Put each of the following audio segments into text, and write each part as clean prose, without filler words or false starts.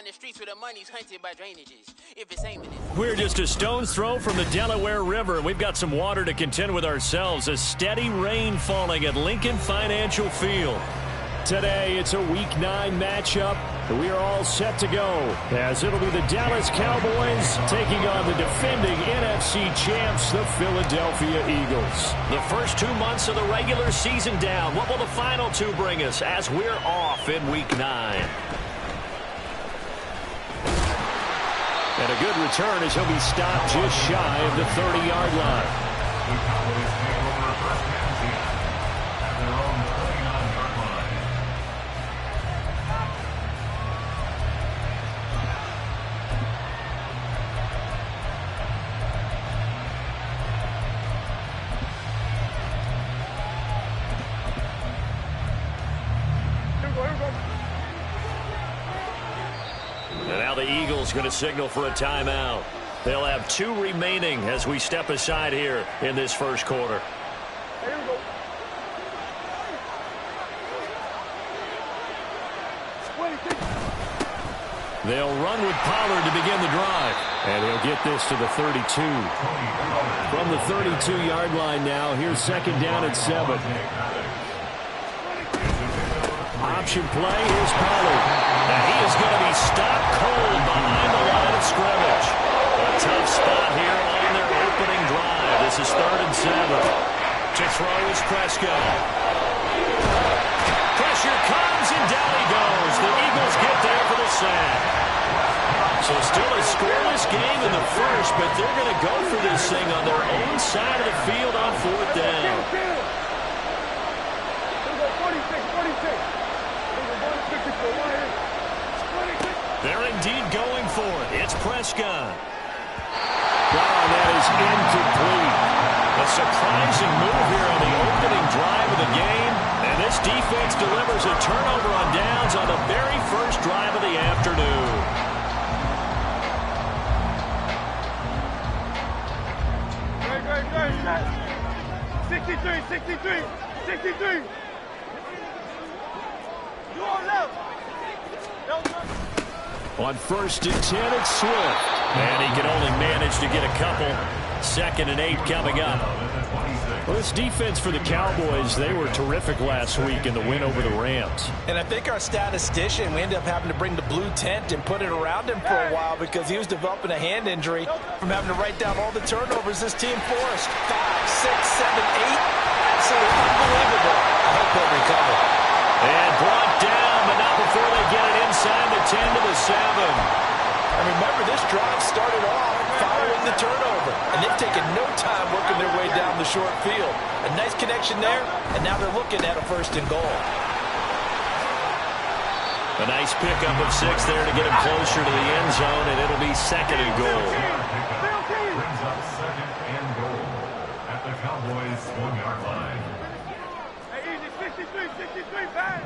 in the streets where the money's hunted by drainages. If it's aiming it. We're just a stone's throw from the Delaware River, and we've got some water to contend with ourselves. A steady rain falling at Lincoln Financial Field. Today, it's a Week 9 matchup. We are all set to go, as it'll be the Dallas Cowboys taking on the defending NFC champs, the Philadelphia Eagles. The first 2 months of the regular season down. What will the final 2 bring us as we're off in Week 9? And a good return as he'll be stopped just shy of the 30-yard line. The Cowboys take over a first down team at their own 39-yard line. And now the Eagles going to signal for a timeout. They'll have 2 remaining as we step aside here in this first quarter. They'll run with Pollard to begin the drive. And he'll get this to the 32. From the 32-yard line now, here's second down at 7. Option play, here's Pollard. And he is going to be stopped cold behind the line of scrimmage. A tough spot here on their opening drive. This is 3rd and 7. To throw is Prescott. Pressure comes and down he goes. The Eagles get there for the sack. So still a scoreless game in the first, but they're going to go for this thing on their own side of the field on 4th down. They're indeed going for it. It's Prescott. That is incomplete. A surprising move here on the opening drive of the game. And this defense delivers a turnover on downs on the very first drive of the afternoon. Great. 63. You on left. On 1st and 10, it's Swift. And he can only manage to get a couple. 2nd and 8 coming up. Well, this defense for the Cowboys, they were terrific last week in the win over the Rams. And I think our statistician, we ended up having to bring the blue tent and put it around him for a while because he was developing a hand injury from having to write down all the turnovers this team forced. 5, 6, 7, 8. Absolutely unbelievable. I hope he'll recover. And brought down, but not before they get it inside the 10 to the 7. And remember, this drive started off following the turnover. And they've taken no time working their way down the short field. A nice connection there, and now they're looking at a 1st and goal. A nice pickup of 6 there to get him closer to the end zone, and it'll be 2nd and goal. Brings up 2nd and goal at the Cowboys' 1-yard line. Hey, easy, 63, bang.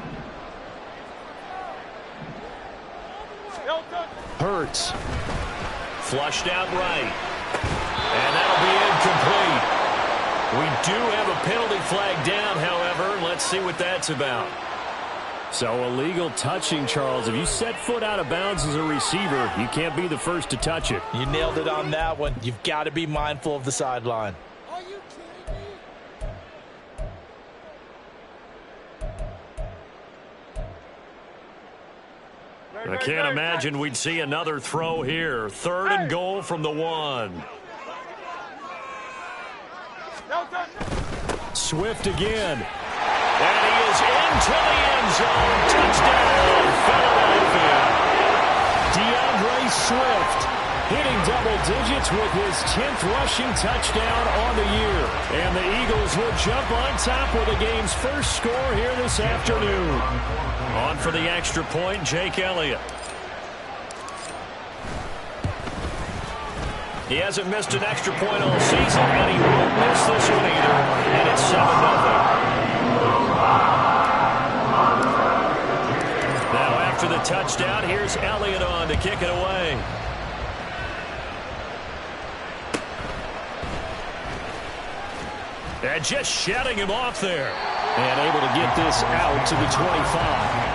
Hurts. Flushed out right. And that'll be incomplete. We do have a penalty flag down, however. Let's see what that's about. So illegal touching, Charles. If you set foot out of bounds as a receiver, you can't be the first to touch it. You nailed it on that one. You've got to be mindful of the sideline. I can't imagine we'd see another throw here. 3rd and goal from the 1. Swift again. And he is into the end zone. Touchdown, Philadelphia. DeAndre Swift hitting double digits with his 10th rushing touchdown on the year. And the Eagles will jump on top with the game's first score here this afternoon. On for the extra point, Jake Elliott. He hasn't missed an extra point all season, and he won't miss this one either. And it's 7-0. Now after the touchdown, here's Elliott on to kick it away. And just shutting him off there. And able to get this out to the 25.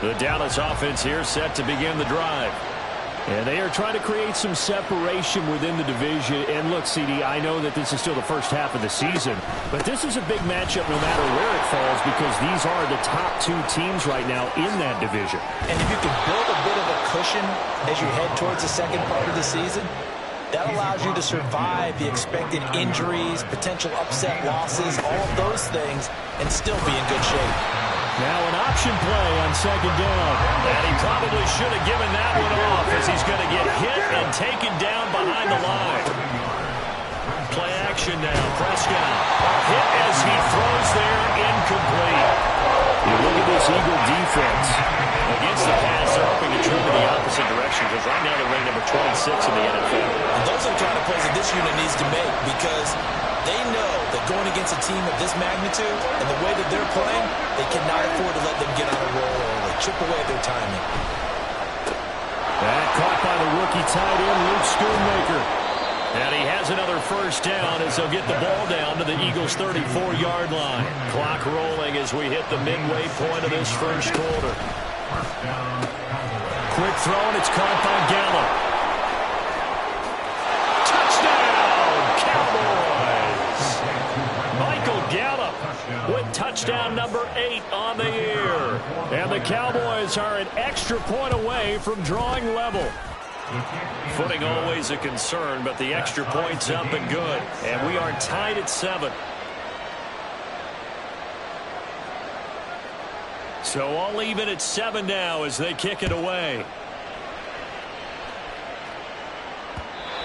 The Dallas offense here set to begin the drive. And they are trying to create some separation within the division. And look, CD, I know that this is still the first half of the season, but this is a big matchup no matter where it falls because these are the top two teams right now in that division. And if you can build a bit of a cushion as you head towards the second part of the season, that allows you to survive the expected injuries, potential upset losses, all of those things, and still be in good shape. Now an option play on second down. And he probably should have given that one off as he's going to get hit and taken down behind the line. Play action now. Prescott. Hit as he throws there. Incomplete. You look at this Eagle defense. Against the pass, they're hoping to trend in the opposite direction because right now they're ranked number 26 in the NFL. And those are the kind of plays that this unit needs to make because they know that going against a team of this magnitude and the way that they're playing, they cannot afford to let them get on a roll early. Chip away at their timing. That caught by the rookie tight end, Luke Schoonmaker. And he has another first down as they'll get the ball down to the Eagles' 34-yard line. Clock rolling as we hit the midway point of this first quarter. Quick throw, and it's caught by Gallup. Touchdown, Cowboys! Michael Gallup with touchdown number 8 on the year. And the Cowboys are an extra point away from drawing level. Footing always a concern, but the extra point's up and good. And we are tied at 7. So all even at 7 now as they kick it away.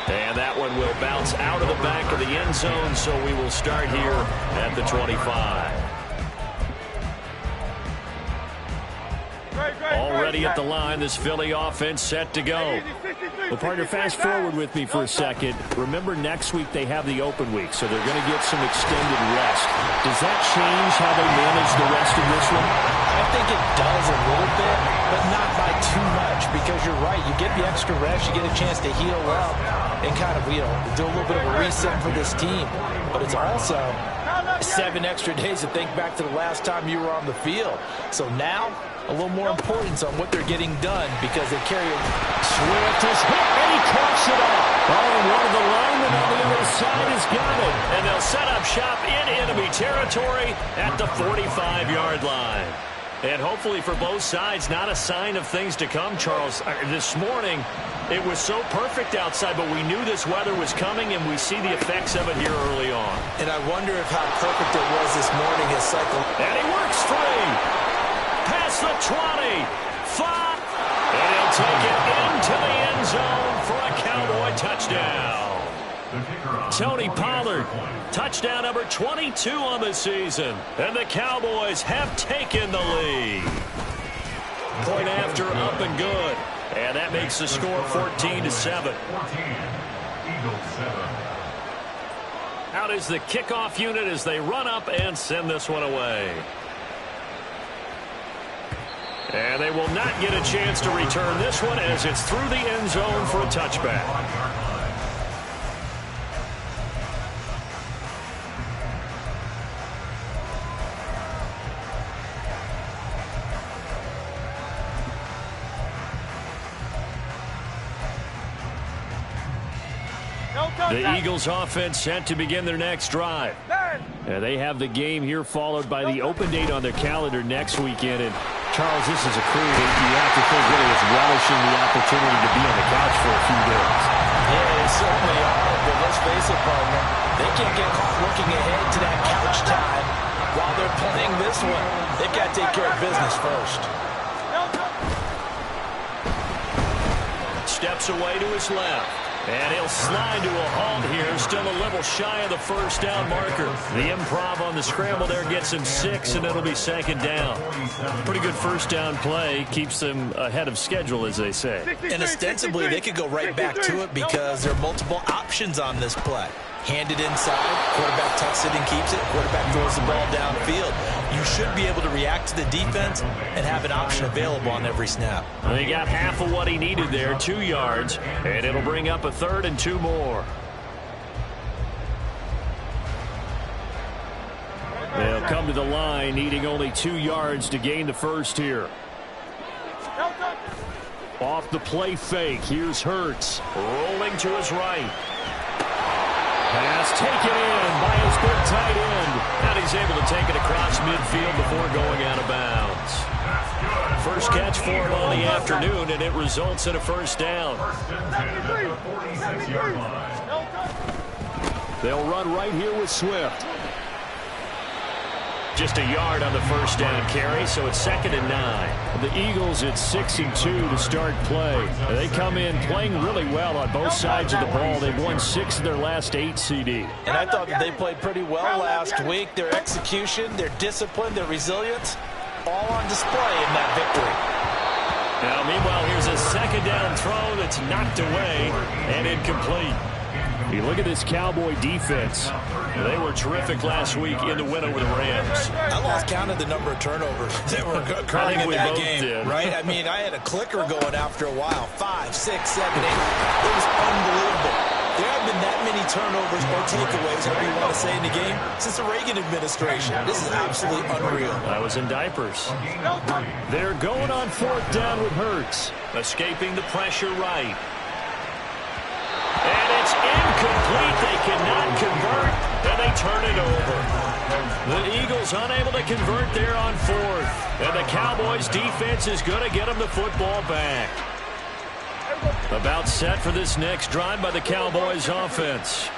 And that one will bounce out of the back of the end zone, so we will start here at the 25. Already at the line, this Philly offense set to go. Well, partner, fast forward with me for a second. Remember, next week they have the open week, so they're going to get some extended rest. Does that change how they manage the rest of this one? I think it does a little bit, but not by too much because you're right. You get the extra rest, you get a chance to heal up and kind of, do a little bit of a reset for this team. But it's also 7 extra days to think back to the last time you were on the field. So now, a little more importance on what they're getting done because they carry a Swift is hit, and he coughs it up. Oh, and one of the linemen on the other side has got it. And they'll set up shop in enemy territory at the 45-yard line. And hopefully for both sides, not a sign of things to come, Charles. This morning, it was so perfect outside, but we knew this weather was coming, and we see the effects of it here early on. And I wonder if how perfect it was this morning, his cycle. And he works free. Past the 20. 5. And he'll take it into the end zone for a Cowboy touchdown. Tony Pollard, touchdown number 22 on the season. And the Cowboys have taken the lead. Point after, up and good. And that makes the score 14-7. Out is the kickoff unit as they run up and send this one away. And they will not get a chance to return this one as it's through the end zone for a touchback. The Eagles offense set to begin their next drive. And they have the game here followed by the open date on their calendar next weekend. And Charles, this is a crew that you have to think really is relishing the opportunity to be on the couch for a few days. Yeah, they certainly are. But let's face it, partner, they can't get caught looking ahead to that couch time while they're playing this one. They've got to take care of business first. Steps away to his left. And he'll slide to a halt here, still a little shy of the first down marker. The improv on the scramble there gets him 6, and it'll be second down. Pretty good first down play, keeps them ahead of schedule, as they say. And ostensibly, they could go right back to it because there are multiple options on this play. Handed inside, quarterback tucks it and keeps it, quarterback throws the ball downfield. You should be able to react to the defense and have an option available on every snap. They got half of what he needed there, 2 yards, and it'll bring up a 3rd and 2 more. They'll come to the line needing only 2 yards to gain the first here. Off the play fake, here's Hurts. Rolling to his right. Pass taken in by his big tight end. And he's able to take it across midfield before going out of bounds. First catch for him on the afternoon, and it results in a first down. They'll run right here with Swift. Just a yard on the first down carry, so it's 2nd and 9. The Eagles at 6-2 to start play. They come in playing really well on both sides of the ball. They've won 6 of their last 8 CD. And I thought that they played pretty well last week. Their execution, their discipline, their resilience, all on display in that victory. Now, meanwhile, here's a 2nd down throw that's knocked away and incomplete. You look at this Cowboy defense. They were terrific last week in the win over the Rams. I lost count of the number of turnovers that were occurring in that game, did. right? I mean, I had a clicker going after a while. 5, 6, 7, 8. It was unbelievable. There haven't been that many turnovers or takeaways, however you want to say, in the game since the Reagan administration. This is absolutely unreal. I was in diapers. They're going on 4th down with Hurts. Escaping the pressure right. And it's incomplete. They cannot convert, and they turn it over. The Eagles unable to convert there on 4th. And the Cowboys defense is going to get them the football back. About set for this next drive by the Cowboys offense.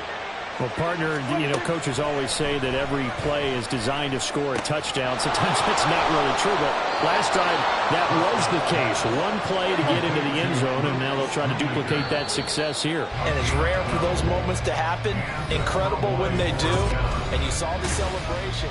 Well, partner, you know, coaches always say that every play is designed to score a touchdown. Sometimes that's not really true, but last drive, that was the case. One play to get into the end zone, and now they'll try to duplicate that success here. And it's rare for those moments to happen. Incredible when they do, and you saw the celebration.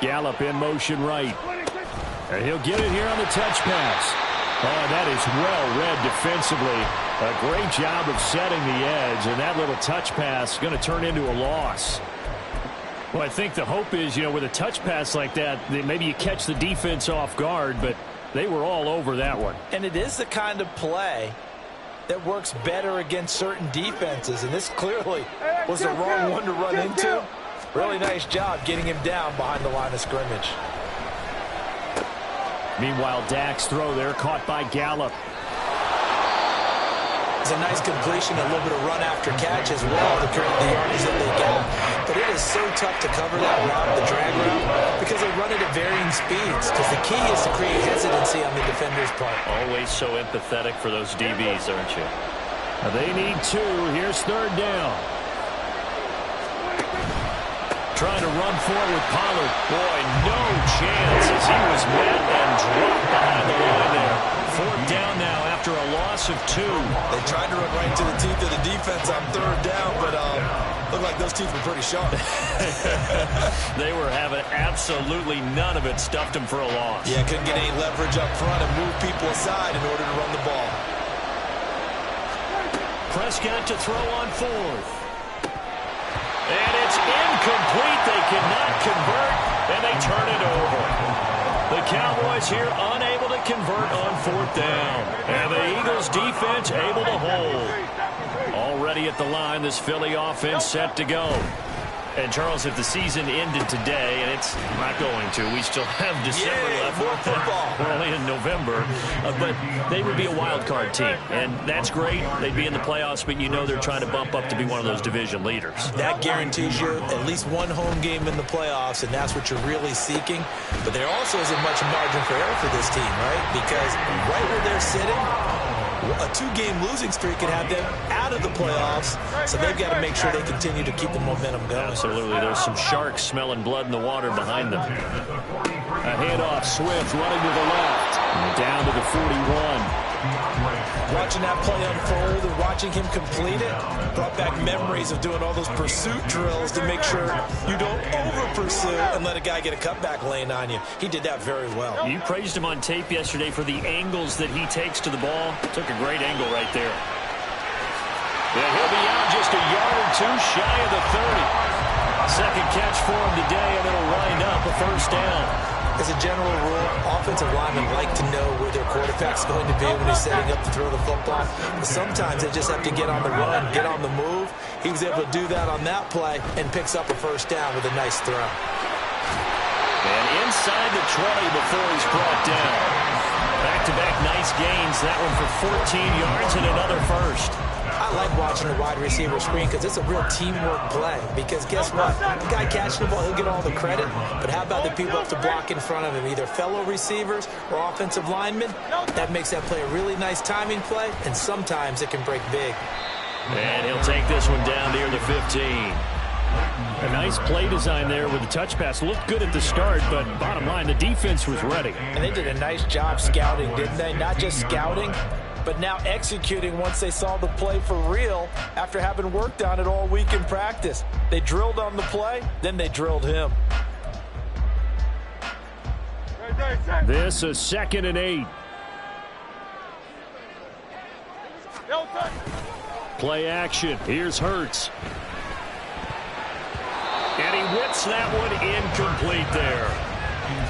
Gallup in motion right. And he'll get it here on the touch pass. Oh, that is well read defensively. A great job of setting the edge, and that little touch pass is going to turn into a loss. Well, I think the hope is, you know, with a touch pass like that, maybe you catch the defense off guard, but they were all over that one. And it is the kind of play that works better against certain defenses, and this clearly was the wrong one to run into. Really nice job getting him down behind the line of scrimmage. Meanwhile, Dak's throw there caught by Gallup. It's a nice completion, a little bit of run after catch as well to create the yardage that they got. But it is so tough to cover that route, the drag route, because they run it at varying speeds. Because the key is to create hesitancy on the defender's part. Always so empathetic for those DBs, aren't you? They need 2. Here's 3rd down. Trying to run for it with Pollard. Boy, no chance as he was met and dropped behind the line there. 4th down now after a loss of 2. They tried to run right to the teeth of the defense on 3rd down, but looked like those teeth were pretty sharp. They were having absolutely none of it. Stuffed them for a loss. Yeah, couldn't get any leverage up front and move people aside in order to run the ball. Prescott to throw on 4th. And it's incomplete. They cannot convert, and they turn it over. The Cowboys here unable to convert on 4th down. And the Eagles defense able to hold. Already at the line, this Philly offense set to go. And, Charles, if the season ended today, and it's not going to, we still have December left. More football. We're only in November. But they would be a wild card team. And that's great. They'd be in the playoffs, but you know they're trying to bump up to be one of those division leaders. That guarantees you at least one home game in the playoffs, and that's what you're really seeking. But there also isn't much margin for error for this team, right? Because right where they're sitting, a 2-game losing streak could have them out of the playoffs, so they've got to make sure they continue to keep the momentum going. Absolutely. There's some sharks smelling blood in the water behind them. A handoff, Swift running to the left. And down to the 41. Watching that play unfold and watching him complete it brought back memories of doing all those pursuit drills to make sure you don't over-pursue and let a guy get a cutback lane on you. He did that very well. You praised him on tape yesterday for the angles that he takes to the ball. Took a great angle right there. And he'll be out just a yard or two shy of the 30. Second catch for him today, and it'll wind up a first down. As a general rule, offensive linemen like to know where their quarterback's going to be when he's setting up to throw the football. But sometimes they just have to get on the run, get on the move. He was able to do that on that play and picks up a first down with a nice throw. And inside the 20 before he's brought down. Back-to-back nice gains. That one for 14 yards and another first. I like watching the wide receiver screen because it's a real teamwork play. Because guess what? The guy catching the ball, he'll get all the credit. But how about the people up to block in front of him, either fellow receivers or offensive linemen? That makes that play a really nice timing play, and sometimes it can break big. And he'll take this one down near the 15. A nice play design there with the touch pass. Looked good at the start, but bottom line, the defense was ready. And they did a nice job scouting, didn't they? Not just scouting, but now executing once they saw the play for real after having worked on it all week in practice. They drilled on the play, then they drilled him. This is 2nd and 8. Play action. Here's Hurts. And he whips that one incomplete there.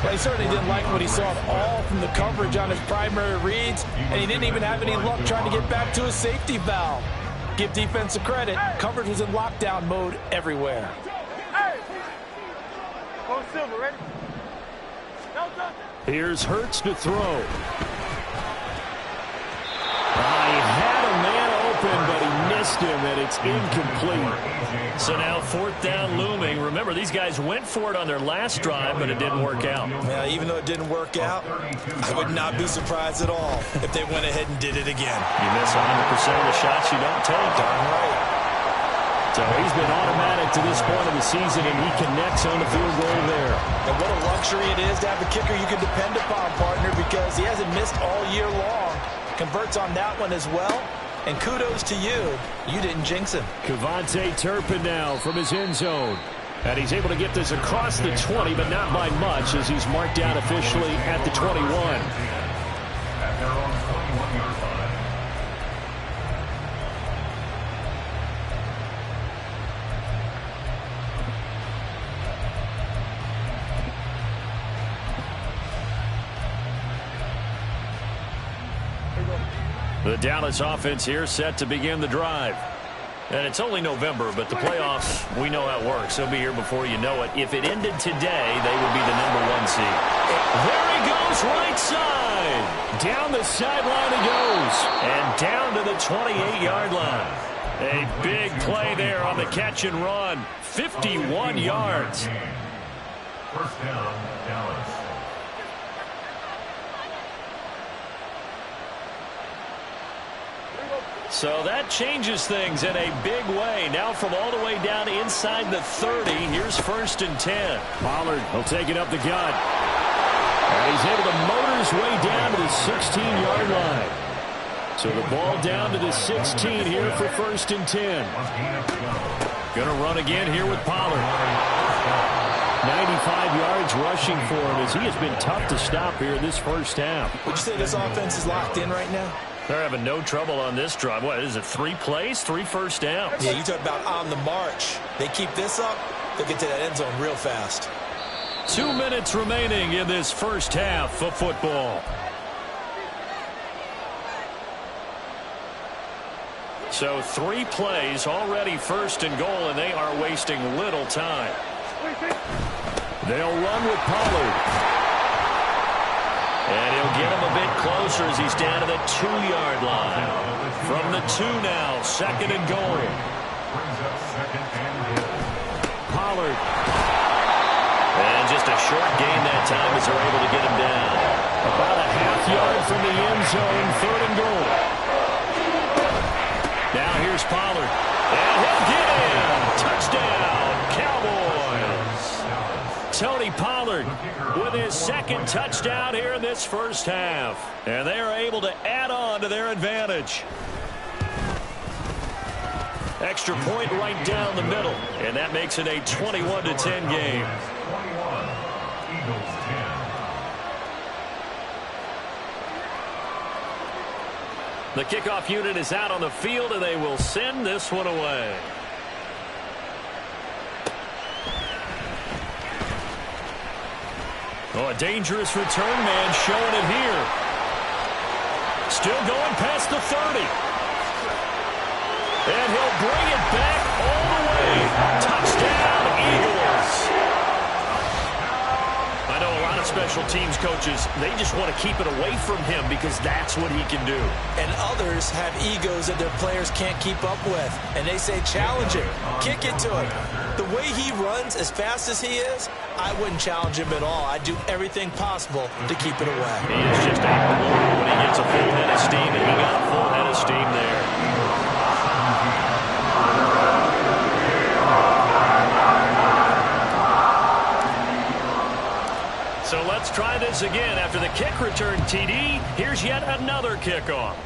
Well, he certainly didn't like what he saw at all from the coverage on his primary reads, and he didn't even have any luck trying to get back to his safety valve. Give defense a credit. Coverage was in lockdown mode everywhere. Here's Hurts to throw. He had a man open, but he missed him, and it's incomplete. So now 4th down looming. Remember, these guys went for it on their last drive, but it didn't work out. Yeah, even though it didn't work out, I would not be surprised at all if they went ahead and did it again. You miss 100% of the shots you don't take. Darn right. So he's been automatic to this point of the season, and he connects on the field goal there. And what a luxury it is to have a kicker you can depend upon, partner, because he hasn't missed all year long. Converts on that one as well. And kudos to you. You didn't jinx him. Kevontae Turpin now from his end zone. And he's able to get this across the 20, but not by much, as he's marked down officially at the 21. At their own 21-yard line. The Dallas offense here set to begin the drive. And it's only November, but the playoffs, we know how it works. They'll be here before you know it. If it ended today, they would be the #1 seed. There he goes, right side. Down the sideline he goes. And down to the 28-yard line. A big play there on the catch and run. 51 yards. First down, Dallas. So that changes things in a big way. Now from all the way down inside the 30, here's 1st and 10. Pollard will take it up the gut. And he's able to motor his way down to the 16-yard line. So the ball down to the 16 here for 1st and 10. Going to run again here with Pollard. 95 yards rushing for him as he has been tough to stop here in this first half. Would you say this offense is locked in right now? They're having no trouble on this drive. What is it, 3 plays, 3 first downs? Yeah, you talk about on the march. They keep this up, they'll get to that end zone real fast. 2 minutes remaining in this first half of football. So 3 plays, already 1st and goal, and they are wasting little time. They'll run with Pollard. And he'll get him a bit closer as he's down to the 2-yard line. From the 2 now, 2nd and goal. Pollard. And just a short gain that time as they're able to get him down. About a half-yard from the end zone, 3rd and goal. Now here's Pollard. And he'll get in. Touchdown, Cowboys. Tony Pollard with his 2nd touchdown here in this first half. And they are able to add on to their advantage. Extra point right down the middle. And that makes it a 21-10 game. 21, Eagles 10. The kickoff unit is out on the field, and they will send this one away. Oh, a dangerous return man showing it here. Still going past the 30. And he'll bring it back all the way. Touchdown, Eagles. I know a lot of special teams coaches, they just want to keep it away from him because that's what he can do. And others have egos that their players can't keep up with. And they say, challenge him, kick it to him. The way he runs as fast as he is, I wouldn't challenge him at all. I'd do everything possible to keep it away. He is just a blow when he gets a full head of steam, and he got a full head of steam there. So let's try this again. After the kick return TD, here's yet another kickoff.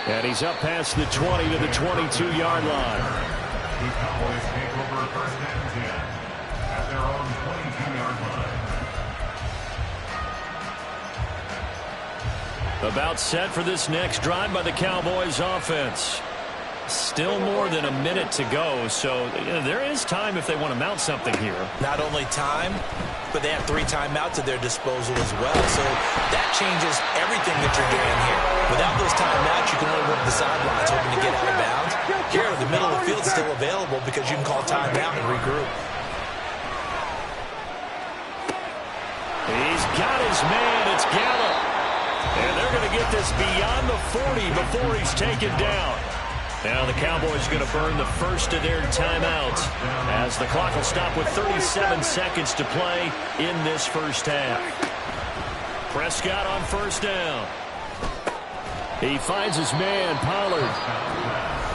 And he's up past the 20 to the 22-yard line. The Cowboys take over first and 10 at their own 22-yard line. About set for this next drive by the Cowboys offense. Still more than a minute to go, so there is time if they want to mount something here. Not only time, but they have 3 timeouts at their disposal as well. So that changes everything that you're doing here. Without those timeouts, you can only work the sidelines hoping to get out of bounds. Here, the middle of the field is still available because you can call timeout and regroup. He's got his man. It's Gallup. And they're going to get this beyond the 40 before he's taken down. Now the Cowboys going to burn the first of their timeouts as the clock will stop with 37 seconds to play in this first half. Prescott on first down. He finds his man, Pollard.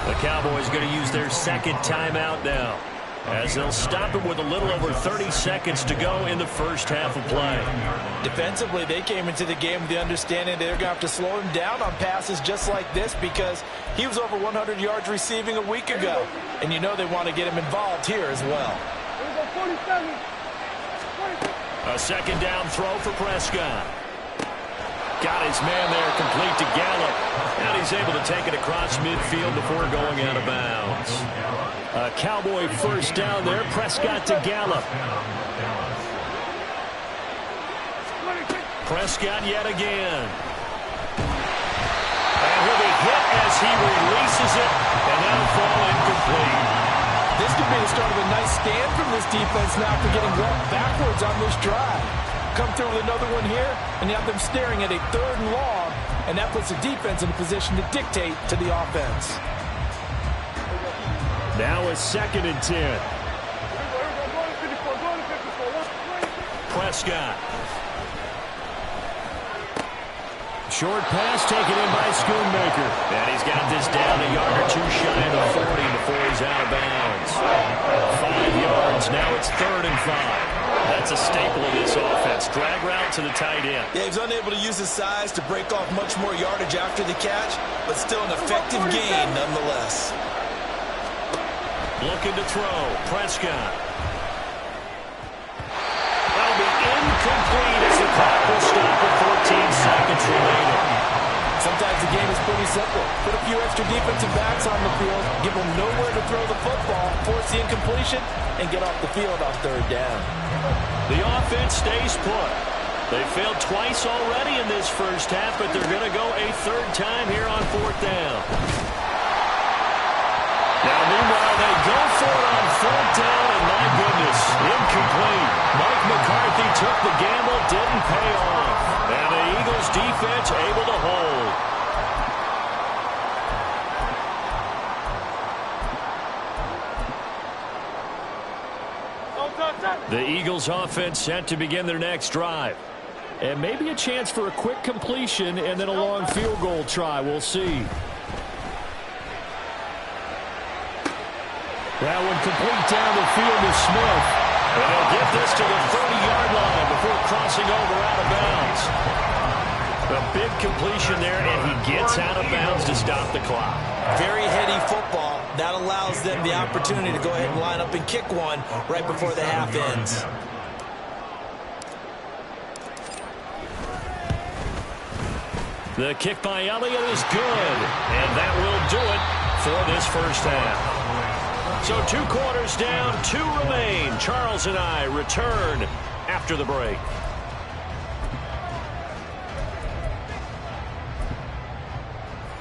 The Cowboys going to use their second timeout now as they'll stop it with a little over 30 seconds to go in the first half of play. Defensively, they came into the game with the understanding they're going to have to slow him down on passes just like this because he was over 100 yards receiving a week ago. And you know they want to get him involved here as well. A second down throw for Prescott. Got his man there, complete to Gallup. And he's able to take it across midfield before going out of bounds. A Cowboy first down there. Prescott to Gallup. Prescott yet again. And he'll be hit as he releases it. And that'll fall incomplete. This could be the start of a nice stand from this defense now for getting walked backwards on this drive. Come through with another one here, and you have them staring at a 3rd and long, and that puts the defense in a position to dictate to the offense. Now a 2nd and 10. Prescott. Short pass taken in by Schoonmaker. And he's got this down a yard or 2 shy of the 40 before he's out of bounds. 5 yards. Now it's 3rd and 5. That's a staple of this offense. Drag route to the tight end. Yeah, he's unable to use his size to break off much more yardage after the catch, but still an effective gain nonetheless. Looking to throw. Prescott. That'll be incomplete as the clock will stop with 14 seconds remaining. Sometimes the game is pretty simple. Put a few extra defensive backs on the field, give them nowhere to throw the football, force the incompletion, and get off the field on 3rd down. The offense stays put. They failed twice already in this first half, but they're going to go a 3rd time here on 4th down. Now, meanwhile, they go for it on 4th down, and my goodness, incomplete. Mike McCarthy took the gamble, didn't pay off. And the Eagles defense able to hold. The Eagles offense set to begin their next drive. And maybe a chance for a quick completion and then a long field goal try. We'll see. That one complete down the field to Smith. And he'll get this to the 30-yard line before crossing over out of bounds. A big completion there, and he gets out of bounds to stop the clock. Very heady football. That allows them the opportunity to go ahead and line up and kick one right before the half ends. The kick by Elliott is good, and that will do it for this first half. So 2 quarters down, 2 remain. Charles and I return after the break.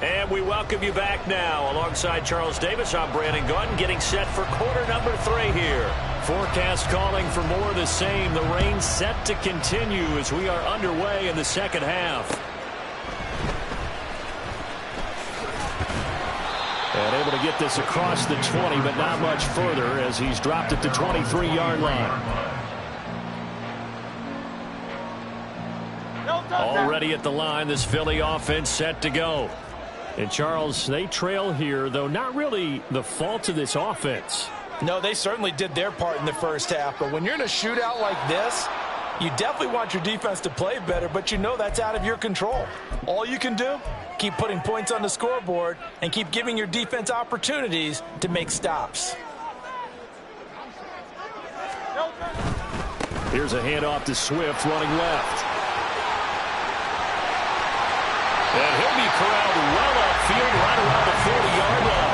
And we welcome you back now. Alongside Charles Davis, I'm Brandon Gaudin, getting set for quarter number 3 here. Forecast calling for more of the same. The rain set to continue as we are underway in the second half. And able to get this across the 20, but not much further as he's dropped it to 23-yard line. Already at the line, this Philly offense set to go. And Charles, they trail here, though not really the fault of this offense. No, they certainly did their part in the first half. But when you're in a shootout like this, you definitely want your defense to play better, but you know that's out of your control. All you can do, keep putting points on the scoreboard and keep giving your defense opportunities to make stops. Here's a handoff to Swift running left. And he'll be corralled well upfield right around the 40-yard line.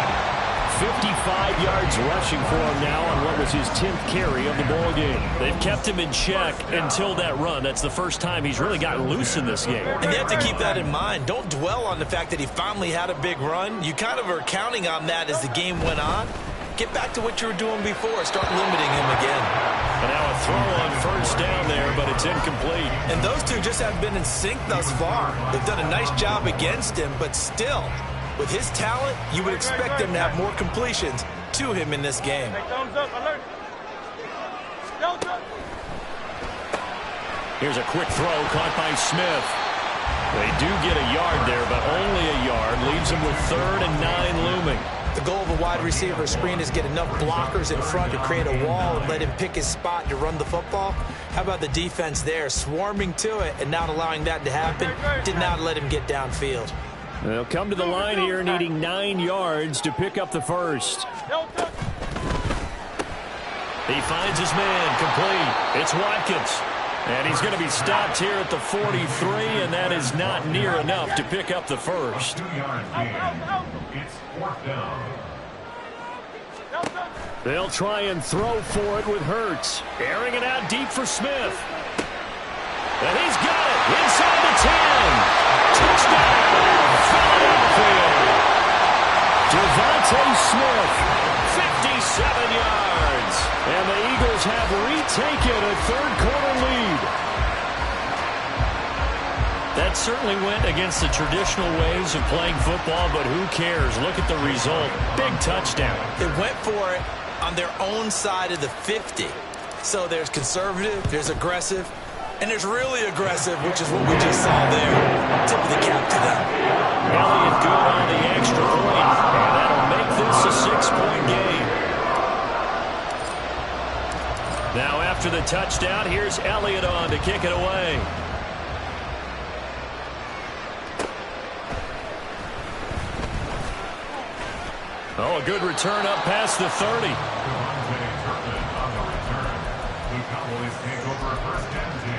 55 yards rushing for him now on what was his 10th carry of the ball game. They've kept him in check until that run. That's the first time he's really gotten loose in this game. And you have to keep that in mind. Don't dwell on the fact that he finally had a big run. You kind of are counting on that as the game went on. Get back to what you were doing before. Start limiting him again. And now a throw on first down there, but it's incomplete. And those two just have been in sync thus far. They've done a nice job against him, but still, with his talent, you would expect them to have more completions to him in this game. Here's a quick throw caught by Smith. They do get a yard there, but only a yard. Leaves them with 3rd and 9 looming. The goal of a wide receiver screen is get enough blockers in front to create a wall and let him pick his spot to run the football. How about the defense there, swarming to it and not allowing that to happen? Did not let him get downfield. They'll come to the line here needing 9 yards to pick up the first. He finds his man complete. It's Watkins. And he's going to be stopped here at the 43, and that is not near enough to pick up the first. It's 4th down. They'll try and throw for it with Hurts. Airing it out deep for Smith. And he's got it inside the 10. Touchdown, Philadelphia. Devontae Smith, 57 yards. And the Eagles have retaken a 3rd-quarter lead. That certainly went against the traditional ways of playing football, but who cares? Look at the result. Big touchdown. They went for it on their own side of the 50. So there's conservative, there's aggressive, and there's really aggressive, which is what we just saw there. Tip of the cap to them. Elliott good on the extra point, and that'll make this a 6-point game. Now after the touchdown, here's Elliott on to kick it away. Oh, a good return up past the 30. The Cowboys take over 1st and 10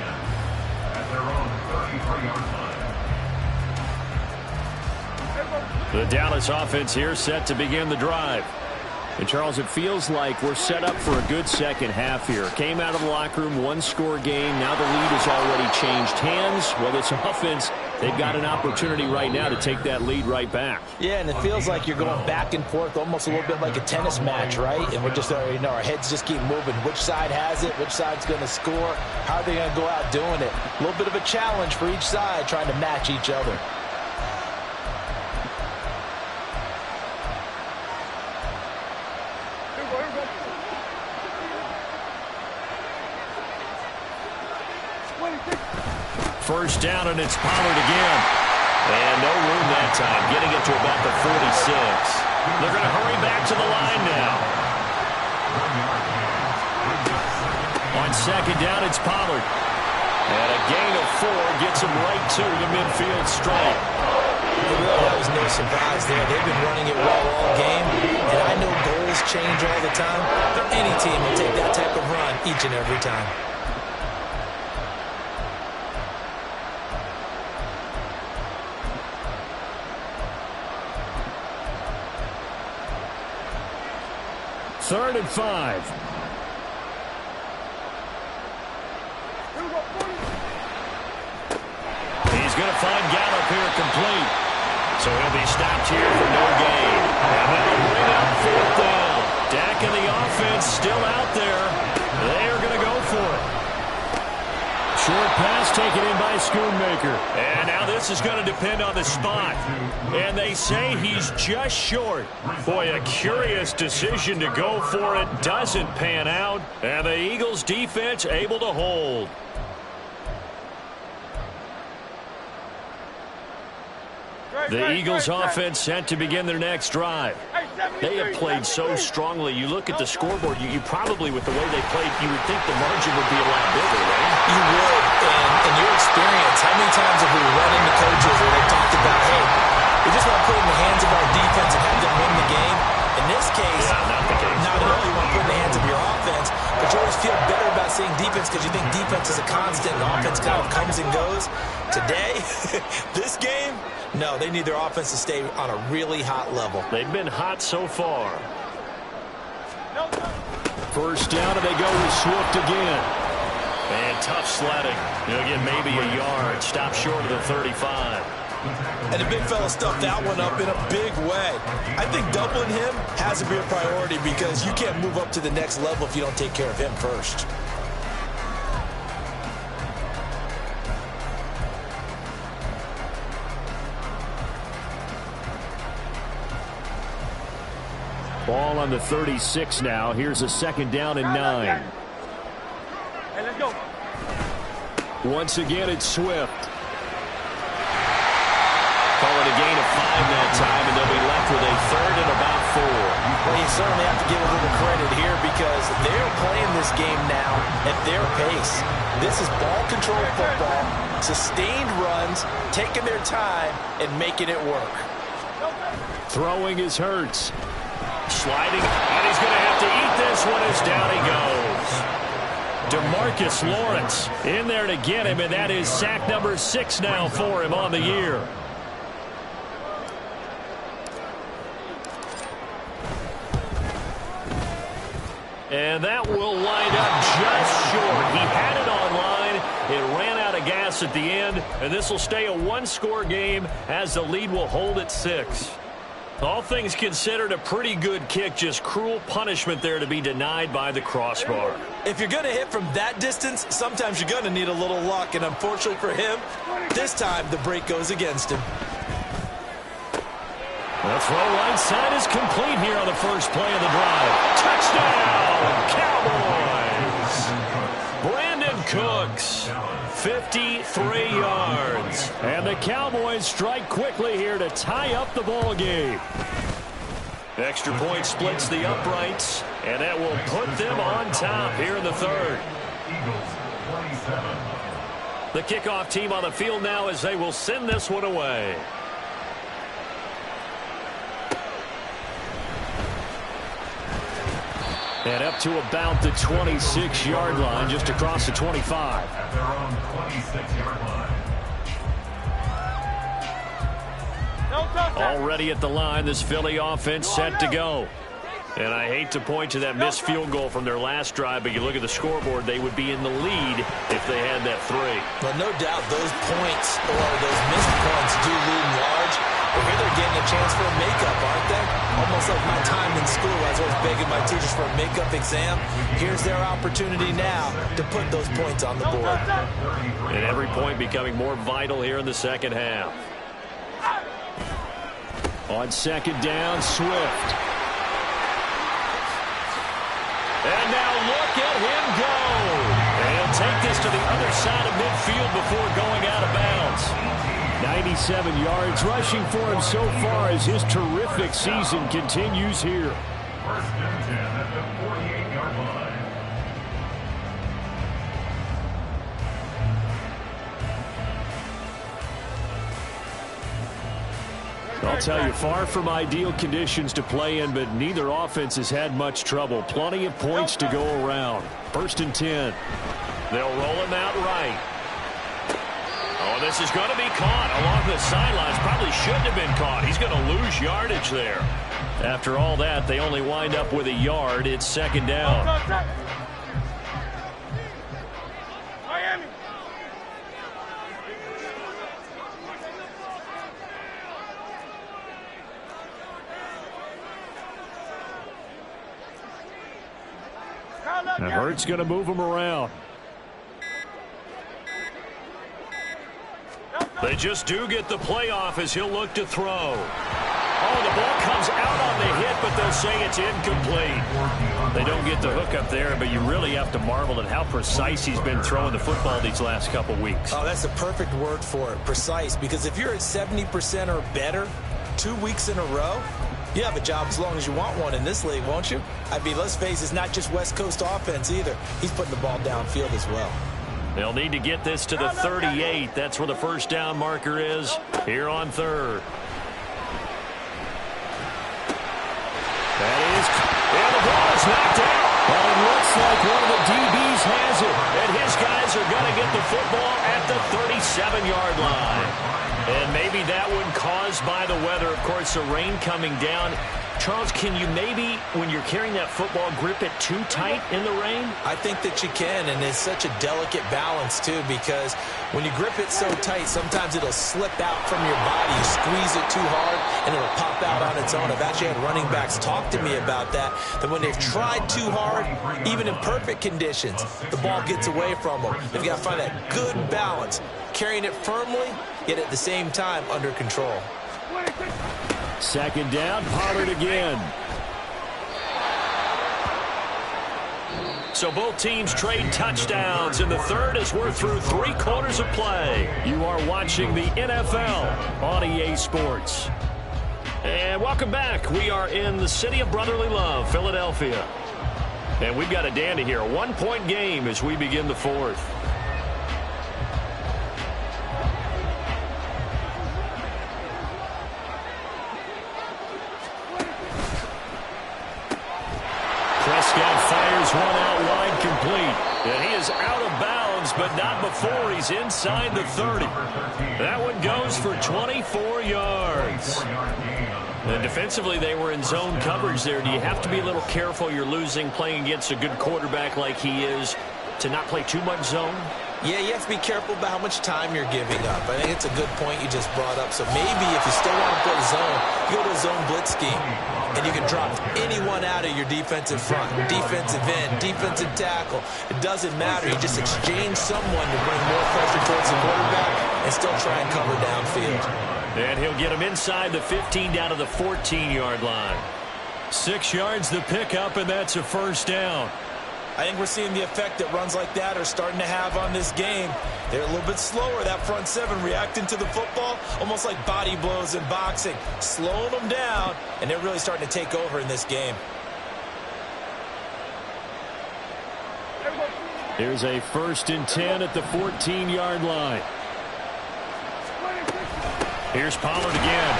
at their own 33-yard line. The Dallas offense here set to begin the drive. And, Charles, it feels like we're set up for a good second half here. Came out of the locker room, 1-score game. Now the lead has already changed hands. Well, this offense, they've got an opportunity right now to take that lead right back. Yeah, and it feels like you're going back and forth almost a little bit like a tennis match, right? And we're just, our heads just keep moving. Which side has it? Which side's going to score? How are they going to go out doing it? A little bit of a challenge for each side trying to match each other. First down, and it's Pollard again. And no room that time, getting it to about the 46. They're going to hurry back to the line now. On second down, it's Pollard. And a gain of 4 gets him right to the midfield stripe. That was no surprise there. They've been running it well all game. And I know goals change all the time, but any team will take that type of run each and every time. 3rd and 5. He's going to find Gallup here complete. So he'll be stopped here for no gain. And that'll bring up 4th down. Dak and the offense still out there. They are going to go for it. Short pass taken in by Schoonmaker. And now this is going to depend on the spot. And they say he's just short. Boy, a curious decision to go for it. Doesn't pan out. And the Eagles defense able to hold. The Eagles offense set to begin their next drive. They have played so strongly. You look at the scoreboard, you probably, with the way they played, you would think the margin would be a lot bigger, right? You would. And in your experience, how many times have we run into coaches where they talked about, hey, we just want to put it in the hands of our defense and have them win the game? In this case, not the case. Not at all. You want to put it in the hands of your offense, but you always feel better about seeing defense because you think defense is a constant and offense kind of comes and goes. Today, this game, no, they need their offense to stay on a really hot level. They've been hot so far. 1st down, and they go with Swift again. And tough sledding. He'll get maybe a yard. Stop short of the 35. And the big fella stuffed that one up in a big way. I think doubling him has to be a priority because you can't move up to the next level if you don't take care of him first. Ball on the 36 now. Here's a 2nd down and 9. Hey, let's go. Once again, it's Swift. Call it a gain of 5 that time, and they'll be left with a 3rd and about 4. Well, you certainly have to give a little credit here because they're playing this game now at their pace. This is ball control football, sustained runs, taking their time, and making it work. Throwing is Hurts. Sliding, and he's going to have to eat this one as down he goes. DeMarcus Lawrence in there to get him, and that is sack number 6 now for him on the year. And that will wind up just short. He had it on line. It ran out of gas at the end, and this will stay a 1-score game as the lead will hold at 6. All things considered, a pretty good kick, just cruel punishment there to be denied by the crossbar. If you're going to hit from that distance, sometimes you're going to need a little luck, and unfortunately for him, this time the break goes against him. The throw right side is complete here on the first play of the drive. Touchdown, Cowboys! Brandon Cooks, 53 yards. And the Cowboys strike quickly here to tie up the ball game. Extra point splits the uprights, and that will put them on top here in the 3rd. The kickoff team on the field now as they will send this one away. And up to about the 26-yard line, just across the 25. At their own 26-yard line. Already at the line, this Philly offense set to go. And I hate to point to that missed field goal from their last drive, but you look at the scoreboard, they would be in the lead if they had that 3. Well, no doubt those points or those missed points do loom large. But here they're getting a chance for a makeup, aren't they? Almost like my time in school. I was always begging my teachers for a makeup exam. Here's their opportunity now to put those points on the board. And every point becoming more vital here in the second half. On 2nd down, Swift. And now look at him go. And take this to the other side of midfield before going out of bounds. 97 yards rushing for him so far as his terrific season continues here. 1st and 10 at the 48-yard line. I'll tell you, far from ideal conditions to play in, but neither offense has had much trouble. Plenty of points to go around. 1st and 10. They'll roll him out right. Oh, this is going to be caught along the sidelines. Probably shouldn't have been caught. He's going to lose yardage there. After all that, they only wind up with a yard. It's second down. Miami. And Hurts going to move him around. They just do get the playoff as he'll look to throw. Oh, the ball comes out on the hit, but they'll say it's incomplete. They don't get the hook up there, but you really have to marvel at how precise he's been throwing the football these last couple weeks. Oh, that's the perfect word for it, precise, because if you're at 70% or better 2 weeks in a row, you have a job as long as you want one in this league, won't you? I mean, let's face it, it's not just West Coast offense either. He's putting the ball downfield as well. They'll need to get this to the 38. That's where the first down marker is here on third. That is, and the ball is knocked out. Well, it looks like one of the DBs has it, and his guys are going to get the football at the 37-yard line. And maybe that one caused by the weather. Of course, the rain coming down. Charles, can you maybe, when you're carrying that football, grip it too tight in the rain? I think that you can, and it's such a delicate balance, too, because when you grip it so tight, sometimes it'll slip out from your body. You squeeze it too hard, and it'll pop out on its own. I've actually had running backs talk to me about that when they've tried too hard, even in perfect conditions, the ball gets away from them. They've got to find that good balance, carrying it firmly, yet at the same time under control. Second down, Pollard again. So both teams trade touchdowns in the third as we're through 3 quarters of play. You are watching the NFL on EA Sports. And welcome back. We are in the city of brotherly love, Philadelphia. And we've got a dandy here. A 1-point game as we begin the fourth. Prescott fires one out wide complete. And he is out of bounds, but not before he's inside the 30. That one goes for 24 yards. And defensively, they were in zone coverage there. Do you have to be a little careful? You're losing playing against a good quarterback like he is to not play too much zone? Yeah, you have to be careful about how much time you're giving up. I think it's a good point you just brought up. So maybe if you still want to play zone, you go to a zone blitz scheme, and you can drop anyone out of your defensive front, defensive end, defensive tackle. It doesn't matter. You just exchange someone to bring more pressure towards the quarterback and still try and cover downfield. And he'll get him inside the 15 down to the 14-yard line. 6 yards the pickup, and that's a first down. I think we're seeing the effect that runs like that are starting to have on this game. They're a little bit slower, that front seven, reacting to the football, almost like body blows in boxing, slowing them down, and they're really starting to take over in this game. Here's a 1st and 10 at the 14-yard line. Here's Pollard again.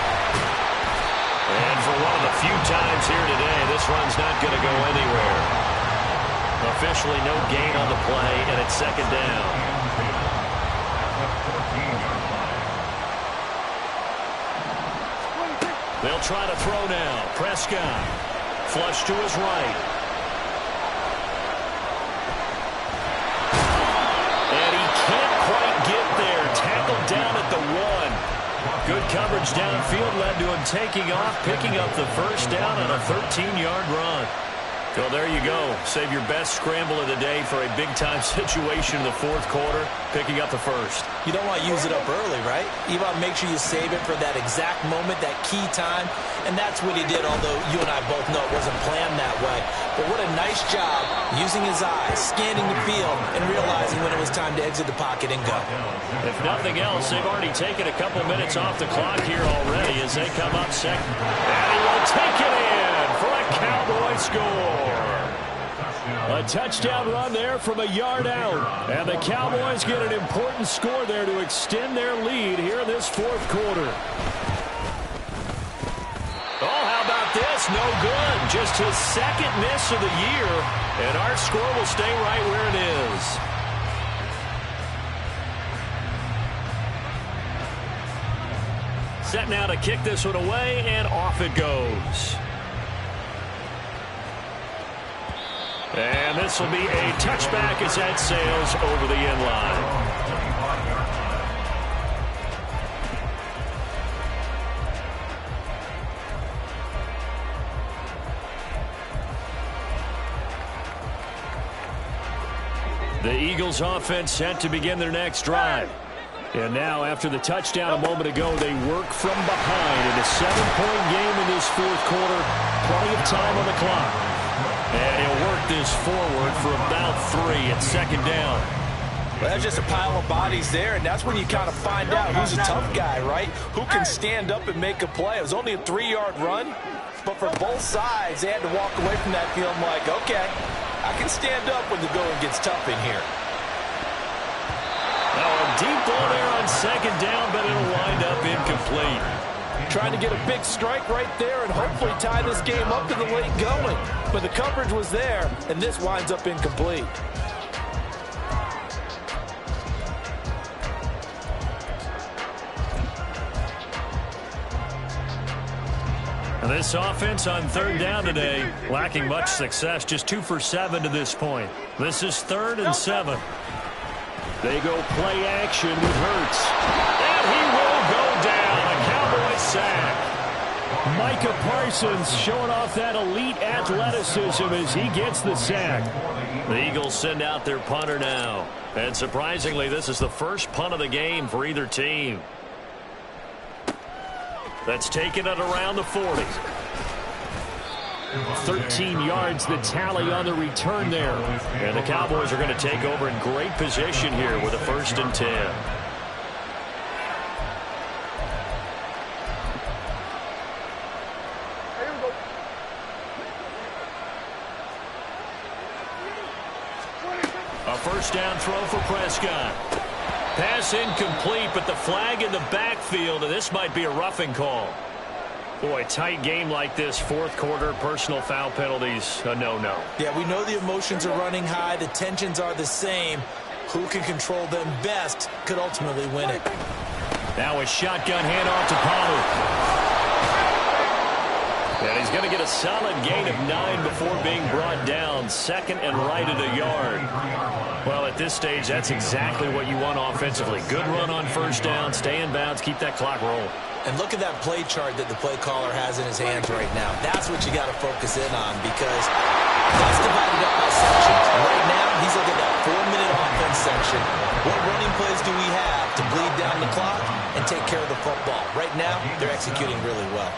And for one of the few times here today, this run's not going to go anywhere. Officially no gain on the play, and it's second down. They'll try to throw now. Prescott. Flush to his right. And he can't quite get there. Tackled down at the 1. Good coverage downfield led to him taking off, picking up the first down on a 13-yard run. So there you go. Save your best scramble of the day for a big-time situation in the 4th quarter, picking up the first. You don't want to use it up early, right? You want to make sure you save it for that exact moment, that key time, and that's what he did, although you and I both know it wasn't planned that way. But what a nice job using his eyes, scanning the field, and realizing when it was time to exit the pocket and go. If nothing else, they've already taken a couple minutes off the clock here already as they come up second. And he will take it in for a Cowboy score. A touchdown run there from a yard out. And the Cowboys get an important score there to extend their lead here in this 4th quarter. Oh, how about this? No good. Just his 2nd miss of the year. And our score will stay right where it is. Set now to kick this one away, and off it goes. And this will be a touchback as that sails over the end line. The Eagles offense set to begin their next drive. And now, after the touchdown a moment ago, they work from behind in a 7-point game in this fourth quarter. Plenty of time on the clock. And he'll work this forward for about 3 at second down. Well, that's just a pile of bodies there, and that's when you kind of find out who's a tough guy, right? Who can stand up and make a play. It was only a 3-yard run, but for both sides, they had to walk away from that feeling like, okay, I can stand up when the going gets tough in here. Now a deep ball there on second down, but it'll wind up incomplete. Trying to get a big strike right there and hopefully tie this game up in the late going. But the coverage was there, and this winds up incomplete. And this offense on third down today, lacking much success, just 2 for 7 to this point. This is 3rd and 7. They go play action with Hurts. And he will go down. A Cowboy sack. Micah Parsons showing off that elite athleticism as he gets the sack. The Eagles send out their punter now. And surprisingly, this is the first punt of the game for either team. That's taken it around the 40. 13 yards the tally on the return there. And the Cowboys are going to take over in great position here with a 1st and 10. A 1st down throw for Prescott. Pass incomplete, but the flag in the backfield, and this might be a roughing call. Boy, tight game like this, fourth quarter, personal foul penalties, a no-no. Yeah, we know the emotions are running high. The tensions are the same. Who can control them best could ultimately win it. Now a shotgun handoff to Pollard. And he's going to get a solid gain of 9 before being brought down. 2nd and right at a yard. Well, at this stage, that's exactly what you want offensively. Good run on 1st down, stay in bounds, keep that clock rolling. And look at that play chart that the play caller has in his hands right now. That's what you got to focus in on because that's divided up by sections. Right now, he's looking at that 4-minute offense section. What running plays do we have to bleed down the clock and take care of the football? Right now, they're executing really well.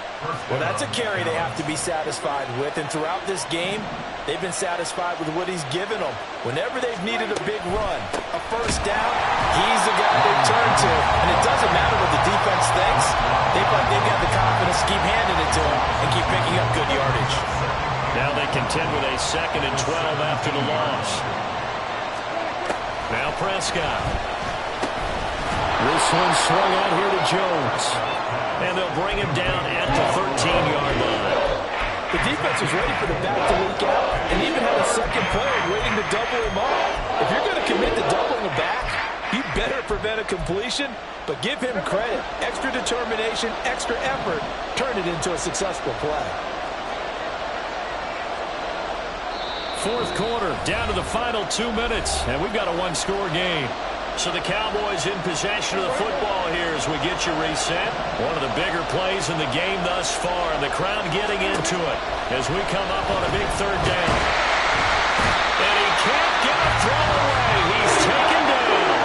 Well, that's a carry they have to be satisfied with. And throughout this game, they've been satisfied with what he's given them. Whenever they've needed a big run, a 1st down, he's the guy they turn to. And it doesn't matter what the defense thinks. They've got the confidence to keep handing it to him and keep picking up good yardage. Now they contend with a 2nd and 12 after the loss. Now Prescott. This one swung out here to Jones. And they'll bring him down at the 13-yard line. The defense was ready for the back to leak out and even had a second player waiting to double him up. If you're going to commit to doubling the back, you better prevent a completion, but give him credit. Extra determination, extra effort, turn it into a successful play. Fourth quarter, down to the final 2 minutes, and we've got a 1-score game. So the Cowboys in possession of the football here as we get you reset. One of the bigger plays in the game thus far, and the crowd getting into it as we come up on a big 3rd down. And he can't get a throw away. He's taken down.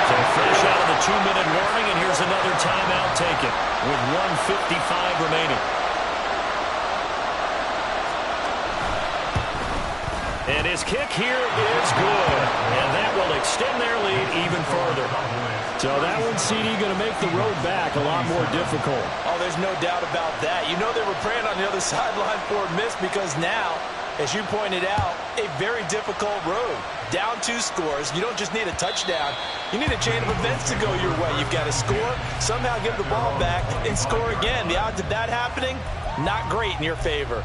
So fresh out of the 2-minute warning, and here's another timeout taken with 1:55 remaining. And his kick here is good. And that will extend their lead even further. So that one, CD, going to make the road back a lot more difficult. Oh, there's no doubt about that. You know they were praying on the other sideline for a miss because now, as you pointed out, a very difficult road. Down 2 scores. You don't just need a touchdown. You need a chain of events to go your way. You've got to score, somehow give the ball back, and score again. The odds of that happening, not great in your favor.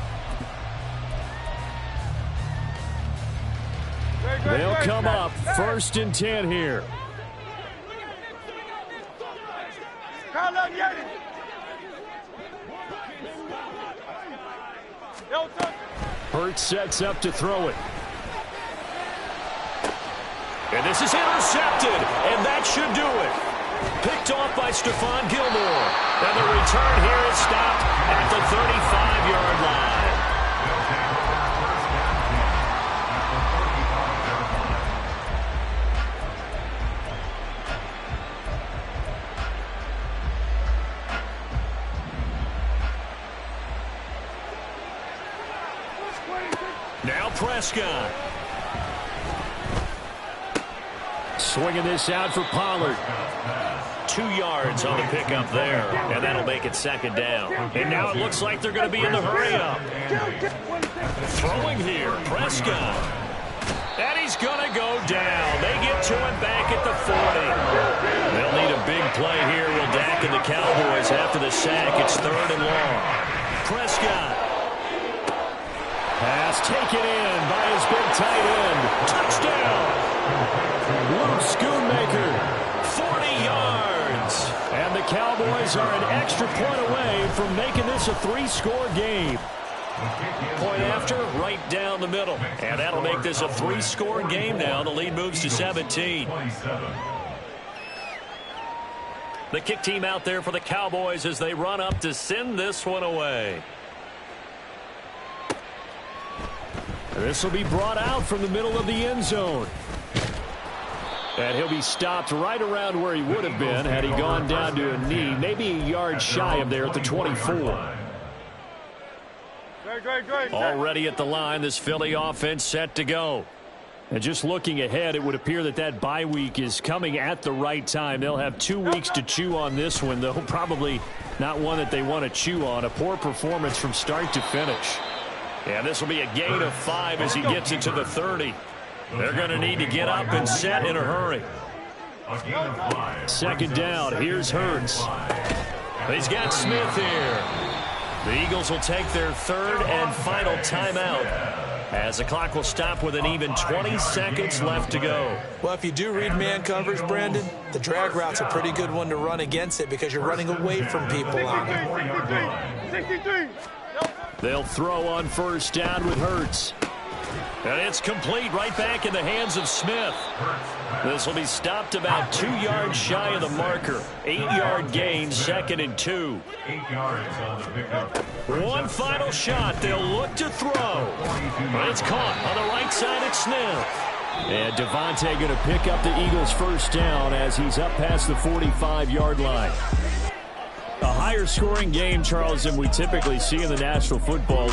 They'll come up 1st and 10 here. Call up Yeti. Hurts sets up to throw it. And this is intercepted, and that should do it. Picked off by Stephon Gilmore. And the return here is stopped at the 35-yard line. Now Prescott. Swinging this out for Pollard. 2 yards on the pickup there, and that'll make it second down. And now it looks like they're going to be in the hurry-up. Throwing here, Prescott. And he's going to go down. They get to him back at the 40. They'll need a big play here. Will Dak and the Cowboys after the sack. It's 3rd and long. Prescott. Pass taken in by his big tight end. Touchdown. Luke Schoonmaker. 40 yards. And the Cowboys are an extra point away from making this a 3-score game. Point after, right down the middle. And that'll make this a 3-score game now. The lead moves to 17. The kick team out there for the Cowboys as they run up to send this one away. This will be brought out from the middle of the end zone. And he'll be stopped right around where he would have been had he gone down to a knee, maybe a yard shy of there at the 24. Already at the line, this Philly offense set to go. And just looking ahead, it would appear that that bye week is coming at the right time. They'll have 2 weeks to chew on this one, though probably not one that they want to chew on. A poor performance from start to finish. And this will be a gain of 5 as he gets it to the 30. They're going to need to get up and set in a hurry. Second down. Here's Hurts. He's got Smith here. The Eagles will take their 3rd and final timeout as the clock will stop with an even 20 seconds left to go. Well, if you do read man coverage, Brandon, the drag route's a pretty good one to run against it because you're running away from people on it. 63. They'll throw on first down with Hurts. And it's complete right back in the hands of Smith. This will be stopped about 2 yards shy of the marker. 8-yard gain, 2nd and 2. 8 yards on the pickup. One final shot. They'll look to throw. But it's caught on the right side at Smith. And Devontae going to pick up the Eagles' first down as he's up past the 45-yard line. A higher scoring game, Charles, than we typically see in the National Football League.